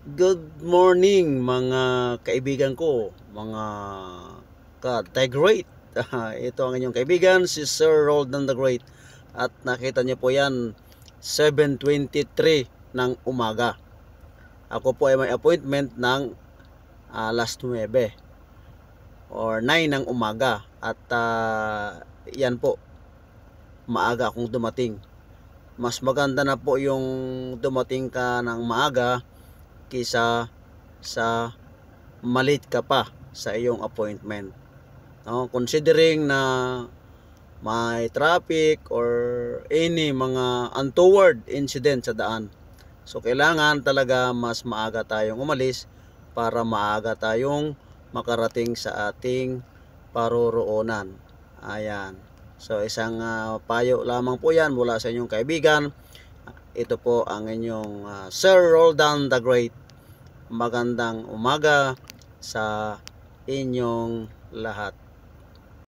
Good morning mga kaibigan ko, mga ka-The Great. Ito ang inyong kaibigan, si Sir Roldan the Great. At nakita niyo po yan, 7:23 ng umaga. Ako po ay may appointment ng alas 9 or 9 ng umaga. At yan po, maaga akong dumating. Mas maganda na po yung dumating ka ng maaga kisa sa malate ka pa sa iyong appointment. No? Considering na may traffic or any mga untoward incident sa daan. So kailangan talaga mas maaga tayong umalis para maaga tayong makarating sa ating paroroonan. Ayan. So isang payo lamang po yan mula sa inyong kaibigan. Ito po ang inyong Sir Roldan the Great. Magandang umaga sa inyong lahat.